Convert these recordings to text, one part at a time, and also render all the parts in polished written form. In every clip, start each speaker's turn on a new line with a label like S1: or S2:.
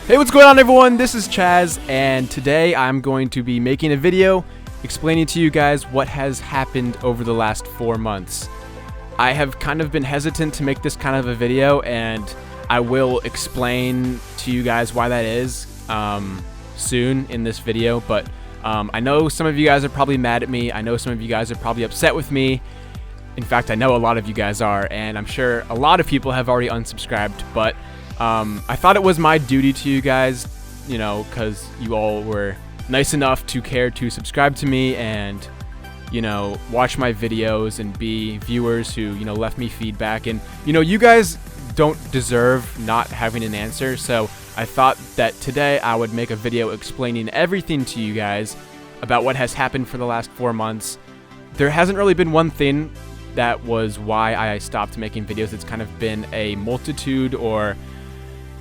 S1: Hey, what's going on, everyone? This is Chaz, and today I'm going to be making a video explaining to you guys what has happened over the last 4 months. I have kind of been hesitant to make this kind of a video, and I will explain to you guys why that is soon in this video, but I know some of you guys are probably mad at me. I know some of you guys are probably upset with me. In fact, I know a lot of you guys are, and I'm sure a lot of people have already unsubscribed, but I thought it was my duty to you guys, you know, because you all were nice enough to care to subscribe to me and, you know, watch my videos and be viewers who, you know, left me feedback. And, you know, you guys don't deserve not having an answer, so I thought that today I would make a video explaining everything to you guys about what has happened for the last 4 months. There hasn't really been one thing that was why I stopped making videos. It's kind of been a multitude, or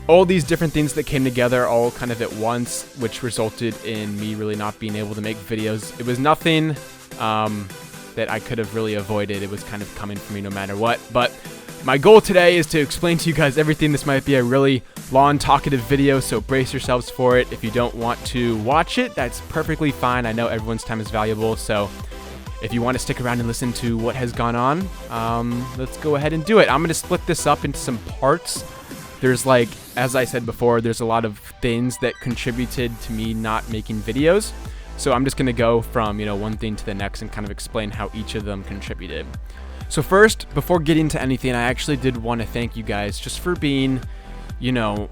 S1: all these different things that came together all kind of at once, which resulted in me really not being able to make videos. It was nothing that I could have really avoided. It was kind of coming for me no matter what. But my goal today is to explain to you guys everything. This might be a really long, talkative video, so brace yourselves for it. If you don't want to watch it, that's perfectly fine. I know everyone's time is valuable, so if you want to stick around and listen to what has gone on, let's go ahead and do it. I'm going to split this up into some parts. There's, like, as I said before, there's a lot of things that contributed to me not making videos. So I'm just going to go from, you know, one thing to the next and kind of explain how each of them contributed. So first, before getting to anything, I actually did want to thank you guys just for being, you know,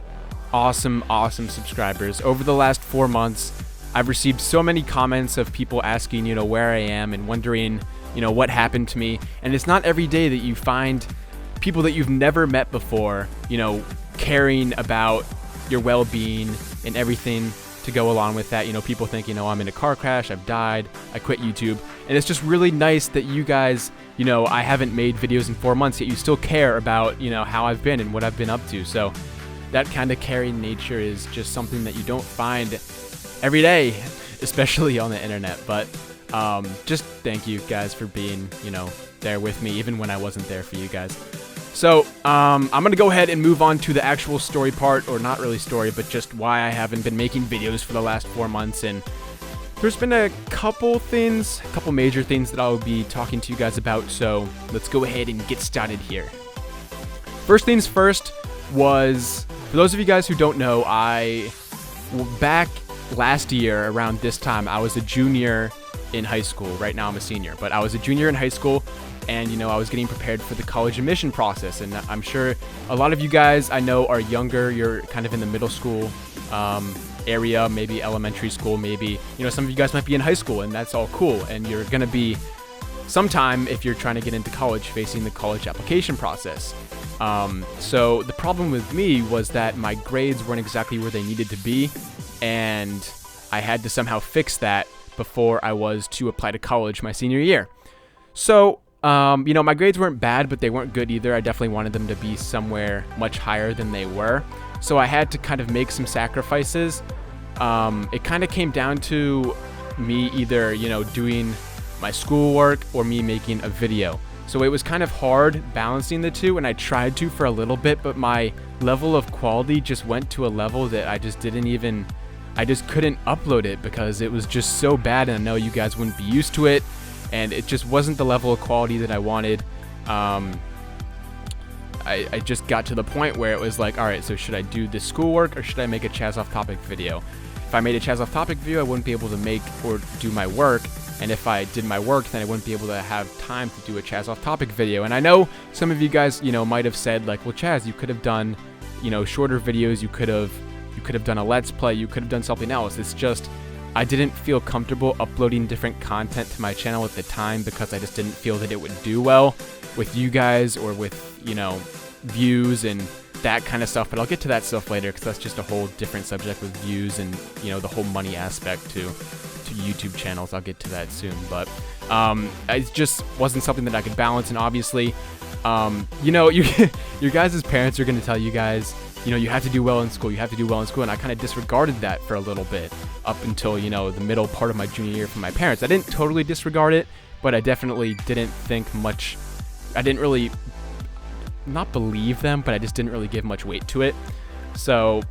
S1: awesome subscribers. Over the last 4 months, I've received so many comments of people asking, you know, where I am and wondering, you know, what happened to me. And it's not every day that you find people that you've never met before, you know, caring about your well-being and everything to go along with that. You know, people think, you know, I'm in a car crash, I've died, I quit YouTube. And it's just really nice that you guys, you know, I haven't made videos in 4 months, yet you still care about, you know, how I've been and what I've been up to. So that kind of caring nature is just something that you don't find every day, especially on the internet. But just thank you guys for being, you know, there with me even when I wasn't there for you guys. So I'm gonna go ahead and move on to the actual story part, or not really story, but just why I haven't been making videos for the last 4 months. And there's been a couple major things that I'll be talking to you guys about, so let's go ahead and get started here. First things first was, for those of you guys who don't know, back last year around this time, I was a junior in high school. Right now I'm a senior, but I was a junior in high school, and, you know, I was getting prepared for the college admission process. And I'm sure a lot of you guys I know are younger. You're kind of in the middle school area, maybe elementary school, maybe, you know, some of you guys might be in high school, and that's all cool. And you're gonna be sometime, if you're trying to get into college, facing the college application process. So the problem with me was that my grades weren't exactly where they needed to be, and I had to somehow fix that before I was to apply to college my senior year. So you know, my grades weren't bad, but they weren't good either. I definitely wanted them to be somewhere much higher than they were. So I had to kind of make some sacrifices. It kind of came down to me either, you know, doing my schoolwork or me making a video. So it was kind of hard balancing the two, and I tried to for a little bit, but my level of quality just went to a level that I just couldn't upload it because it was just so bad, and I know you guys wouldn't be used to it. And it just wasn't the level of quality that I wanted. I just got to the point where it was like, all right, so should I do this schoolwork or should I make a ChazOfftopic video? If I made a ChazOfftopic video, I wouldn't be able to make or do my work. And if I did my work, then I wouldn't be able to have time to do a ChazOfftopic video. And I know some of you guys, you know, might have said like, well, Chaz, you could have done, you know, shorter videos. You could have done a Let's Play. You could have done something else. It's just, I didn't feel comfortable uploading different content to my channel at the time because I just didn't feel that it would do well with you guys or with, you know, views and that kind of stuff. But I'll get to that stuff later because that's just a whole different subject with views and, you know, the whole money aspect to YouTube channels. I'll get to that soon. But it just wasn't something that I could balance. And obviously, you know, your guys' parents are going to tell you guys, you know, you have to do well in school, and I kind of disregarded that for a little bit up until, you know, the middle part of my junior year from my parents. I didn't totally disregard it, but I definitely didn't think much. I didn't really, not believe them, but I just didn't really give much weight to it. So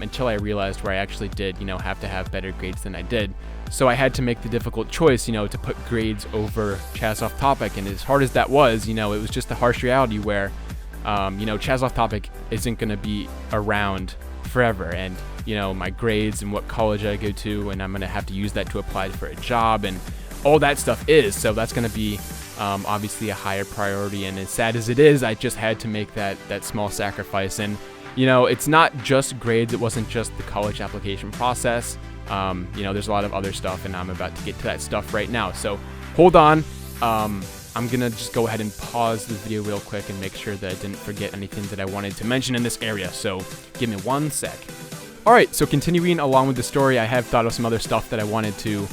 S1: until I realized where I actually did, have to have better grades than I did. So I had to make the difficult choice, to put grades over ChazOfftopic. And as hard as that was, it was just the harsh reality where, ChazOfftopic isn't going to be around forever. And, my grades and what college I go to, and I'm going to have to use that to apply for a job and all that stuff is. So that's going to be obviously a higher priority. And as sad as it is, I just had to make that small sacrifice. And, it's not just grades. It wasn't just the college application process. There's a lot of other stuff, and I'm about to get to that stuff right now. So hold on. I'm going to just go ahead and pause the video real quick and make sure that I didn't forget anything that I wanted to mention in this area. So give me 1 sec. All right, so continuing along with the story, I have thought of some other stuff that I wanted to,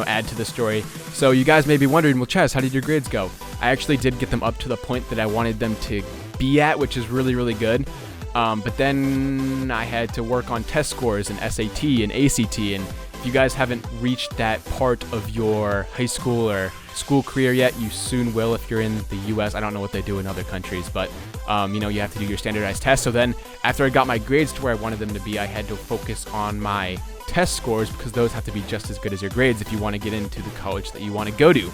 S1: add to the story. So you guys may be wondering, well, Chaz, how did your grades go? I actually did get them up to the point that I wanted them to be at, which is really, really good. But then I had to work on test scores and SAT and ACT. And if you guys haven't reached that part of your high school or school career yet, you soon will if you're in the US. I don't know what they do in other countries, but you have to do your standardized tests. So then after I got my grades to where I wanted them to be, I had to focus on my test scores because those have to be just as good as your grades if you want to get into the college that you want to go to.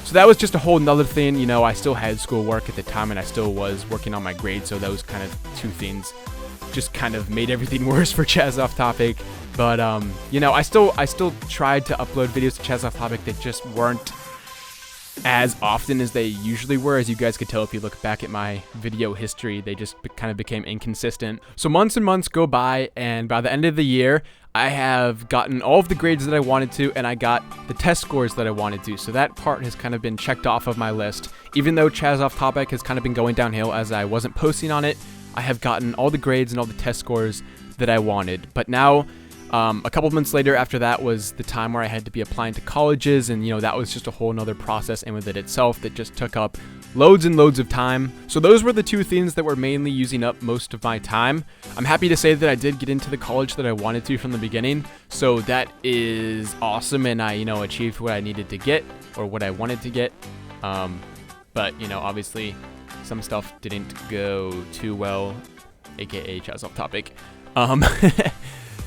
S1: So that was just a whole nother thing. I still had schoolwork at the time and I still was working on my grades. So those kind of two things just kind of made everything worse for ChazOfftopic. But, I still tried to upload videos to ChazOfftopic that just weren't as often as they usually were. As you guys could tell if you look back at my video history, they just kind of became inconsistent. So months and months go by, and by the end of the year, I have gotten all of the grades that I wanted to, and I got the test scores that I wanted to. So that part has kind of been checked off of my list. Even though ChazOfftopic has kind of been going downhill as I wasn't posting on it, I have gotten all the grades and all the test scores that I wanted. But now, a couple months later after that was the time where I had to be applying to colleges, and that was just a whole nother process in with it itself that just took up loads and loads of time. So those were the two things that were mainly using up most of my time. I'm happy to say that I did get into the college that I wanted to from the beginning, so that is awesome, and I achieved what I needed to get, or what I wanted to get. But obviously some stuff didn't go too well, aka ChazOfftopic.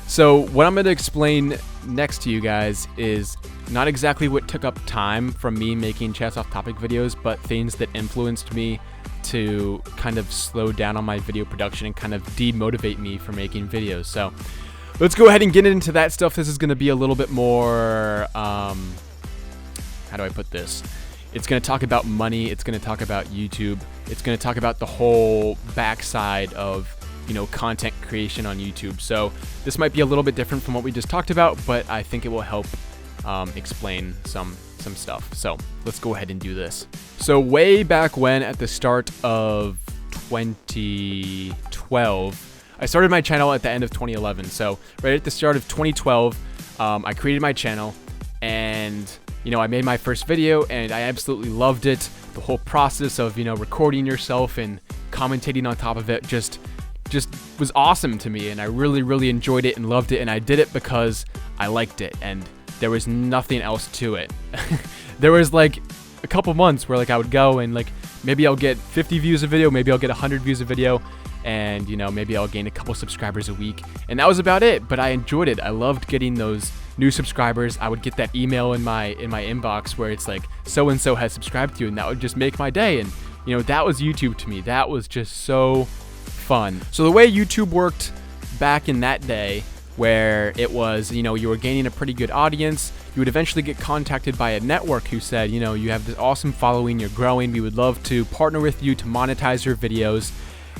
S1: So what I'm going to explain next to you guys is not exactly what took up time from me making ChazOfftopic videos, but things that influenced me to kind of slow down on my video production and kind of demotivate me for making videos. So let's go ahead and get into that stuff. This is going to be a little bit more, how do I put this? It's going to talk about money. It's going to talk about YouTube. It's going to talk about the whole backside of content creation on YouTube. So this might be a little bit different from what we just talked about, but I think it will help explain some stuff. So let's go ahead and do this. So way back when, at the start of 2012, I started my channel at the end of 2011. So right at the start of 2012, I created my channel, and I made my first video, and I absolutely loved it. The whole process of recording yourself and commentating on top of it just was awesome to me, and I really enjoyed it and loved it, and I did it because I liked it, and there was nothing else to it. There was like a couple months where I would go and maybe I'll get 50 views a video, maybe I'll get 100 views a video, and maybe I'll gain a couple subscribers a week, and that was about it. But I enjoyed it. I loved getting those new subscribers. I would get that email in my inbox where it's like, so and so has subscribed to you, and that would just make my day. And that was YouTube to me. That was just so fun. So the way YouTube worked back in that day, where it was, you were gaining a pretty good audience, you would eventually get contacted by a network who said, you have this awesome following, you're growing, we would love to partner with you to monetize your videos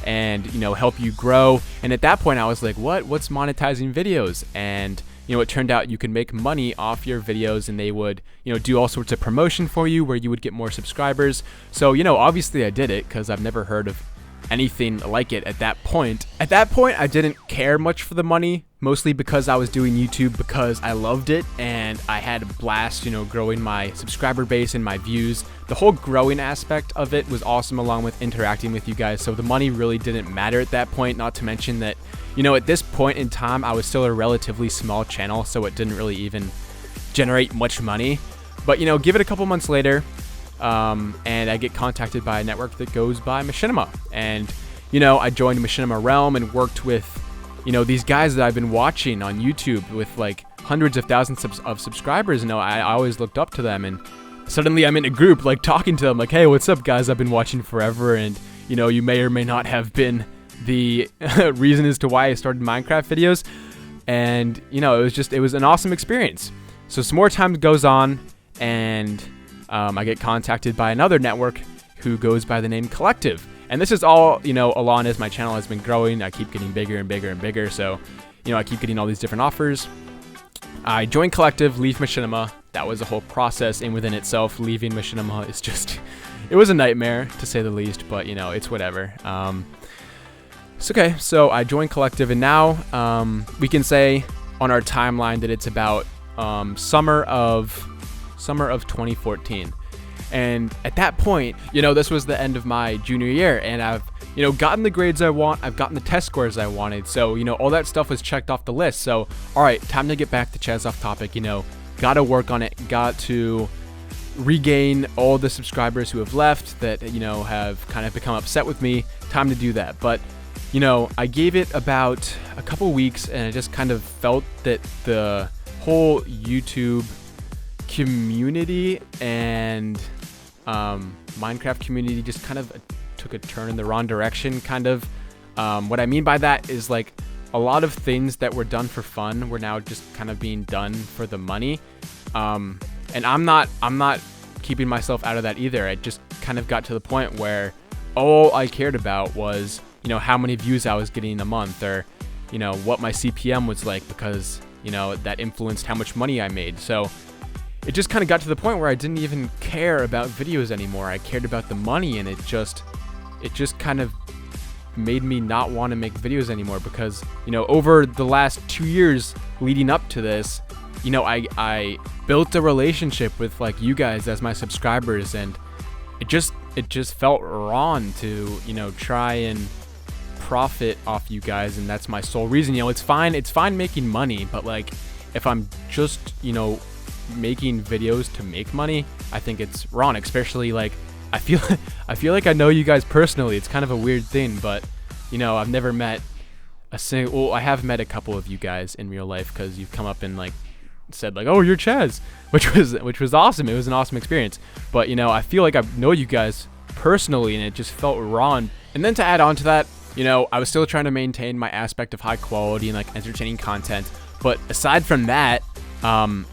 S1: and, help you grow. And at that point I was like, what's monetizing videos? And it turned out you could make money off your videos, and they would, do all sorts of promotion for you where you would get more subscribers. So, obviously I did it because I've never heard of anything like it at that point. At that point, I didn't care much for the money, mostly because I was doing YouTube because I loved it, and I had a blast, growing my subscriber base and my views. The whole growing aspect of it was awesome, along with interacting with you guys. So the money really didn't matter at that point, not to mention that, at this point in time, I was still a relatively small channel, so it didn't really even generate much money. But, give it a couple months later, and I get contacted by a network that goes by Machinima, and I joined Machinima Realm and worked with you know, these guys that I've been watching on YouTube with like hundreds of thousands of subscribers, you know, I always looked up to them, and suddenly I'm in a group like talking to them like, hey, what's up guys, I've been watching forever, and you know, you may or may not have been the reason as to why I started Minecraft videos. And you know, it was an awesome experience. So some more time goes on, and I get contacted by another network who goes by the name Collective. And this is all, you know, along as my channel has been growing. I keep getting bigger and bigger and bigger. So, you know, I keep getting all these different offers. I joined Collective, leave Machinima. That was a whole process in within itself. Leaving Machinima is just, it was a nightmare to say the least, but you know, it's whatever. It's okay. So I joined Collective, and now we can say on our timeline that it's about summer of 2014. And at that point, you know, this was the end of my junior year, and I've, you know, gotten the grades I want, I've gotten the test scores I wanted, so, you know, all that stuff was checked off the list. So, all right, time to get back to ChazOfftopic, you know, gotta work on it, got to regain all the subscribers who have left that, you know, have kind of become upset with me. Time to do that. But, you know, I gave it about a couple weeks, and I just kind of felt that the whole YouTube community and Minecraft community just kind of took a turn in the wrong direction, kind of. What I mean by that is like a lot of things that were done for fun were now just kind of being done for the money. And I'm not keeping myself out of that either. I just kind of got to the point where all I cared about was, you know, how many views I was getting a month, or, you know, what my CPM was like, because, you know, that influenced how much money I made. So it just kind of got to the point where I didn't even care about videos anymore. I cared about the money, and it just kind of made me not want to make videos anymore, because, you know, over the last 2 years leading up to this, you know, I built a relationship with like you guys as my subscribers, and it just felt wrong to, you know, try and profit off you guys, and that's my sole reason. You know, it's fine making money, but like if I'm just, you know, making videos to make money, I think it's wrong. Especially like I feel like I know you guys personally. It's kind of a weird thing, but you know, I've never met a single, well, I have met a couple of you guys in real life, because you've come up and like said like, oh, you're Chaz, which was awesome. It was an awesome experience. But you know, I feel like I know you guys personally, and it just felt wrong. And then to add on to that, you know, I was still trying to maintain my aspect of high quality and like entertaining content, but aside from that,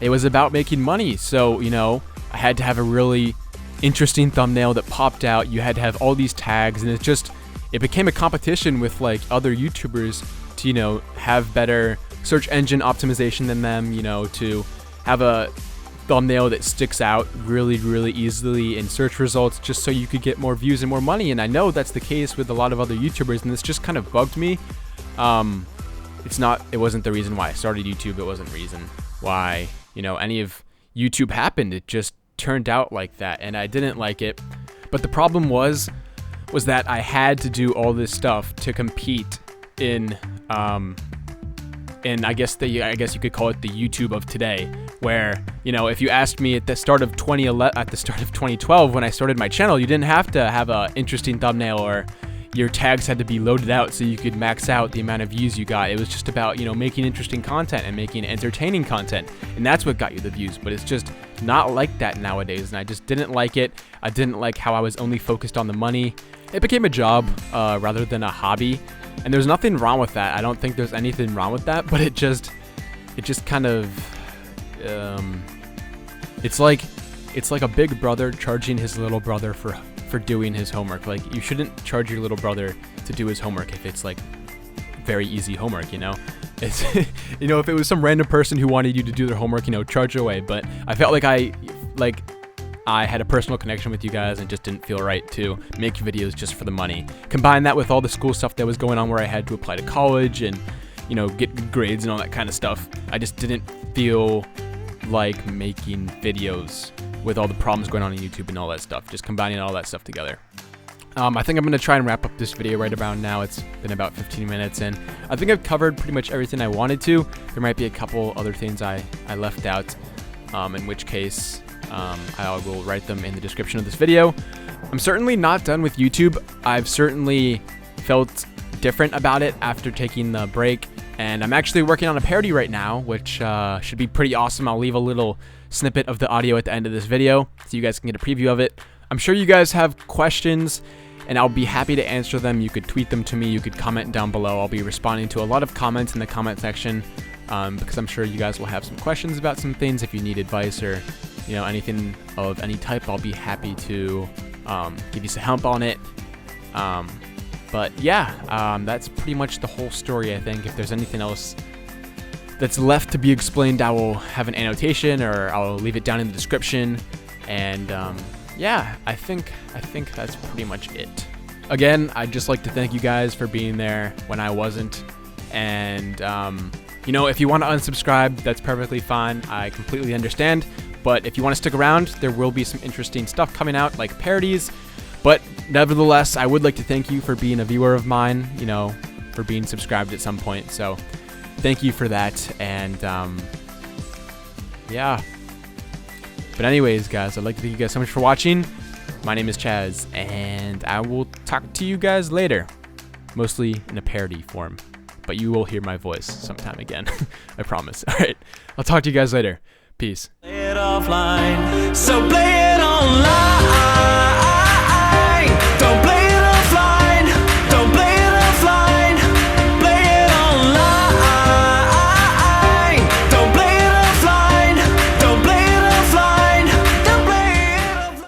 S1: it was about making money. So, you know, I had to have a really interesting thumbnail that popped out. You had to have all these tags, and it became a competition with like other YouTubers to, you know, have better search engine optimization than them, you know, to have a thumbnail that sticks out really, really easily in search results, just so you could get more views and more money. And I know that's the case with a lot of other YouTubers, and this just kind of bugged me. It wasn't the reason why I started YouTube. It wasn't the reason why, you know, any of YouTube happened. It just turned out like that, and I didn't like it. But the problem was that I had to do all this stuff to compete in I guess you could call it the YouTube of today, where, you know, if you asked me at the start of 2012 when I started my channel, you didn't have to have a interesting thumbnail, or your tags had to be loaded out so you could max out the amount of views you got. It was just about, you know, making interesting content and making entertaining content, and that's what got you the views. But it's just not like that nowadays, and I just didn't like it. I didn't like how I was only focused on the money. It became a job rather than a hobby, and there's nothing wrong with that. I don't think there's anything wrong with that, but it just kind of it's like a big brother charging his little brother for doing his homework. Like, you shouldn't charge your little brother to do his homework if it's like very easy homework, you know. It's you know, if it was some random person who wanted you to do their homework, you know, charge away. But I felt like I had a personal connection with you guys, and just didn't feel right to make videos just for the money. Combine that with all the school stuff that was going on, where I had to apply to college and, you know, get good grades and all that kind of stuff. I just didn't feel like making videos with all the problems going on YouTube and all that stuff, just combining all that stuff together. I think I'm going to try and wrap up this video right around now. It's been about 15 minutes, and I think I've covered pretty much everything I wanted to. There might be a couple other things I left out, in which case I will write them in the description of this video. I'm certainly not done with YouTube. I've certainly felt different about it after taking the break. And I'm actually working on a parody right now, which should be pretty awesome. I'll leave a little snippet of the audio at the end of this video so you guys can get a preview of it. I'm sure you guys have questions, and I'll be happy to answer them. You could tweet them to me. You could comment down below. I'll be responding to a lot of comments in the comment section because I'm sure you guys will have some questions about some things. If you need advice or anything of any type, I'll be happy to give you some help on it. But yeah, that's pretty much the whole story, I think. If there's anything else that's left to be explained, I will have an annotation or I'll leave it down in the description. And yeah, I think that's pretty much it. Again, I'd just like to thank you guys for being there when I wasn't. And if you want to unsubscribe, that's perfectly fine. I completely understand. But if you want to stick around, there will be some interesting stuff coming out, like parodies. But nevertheless, I would like to thank you for being a viewer of mine, for being subscribed at some point. So thank you for that. And yeah. But anyways, guys, I'd like to thank you guys so much for watching. My name is Chaz, and I will talk to you guys later. Mostly in a parody form. But you will hear my voice sometime again. I promise. All right. I'll talk to you guys later. Peace.
S2: Play it offline, so play it online.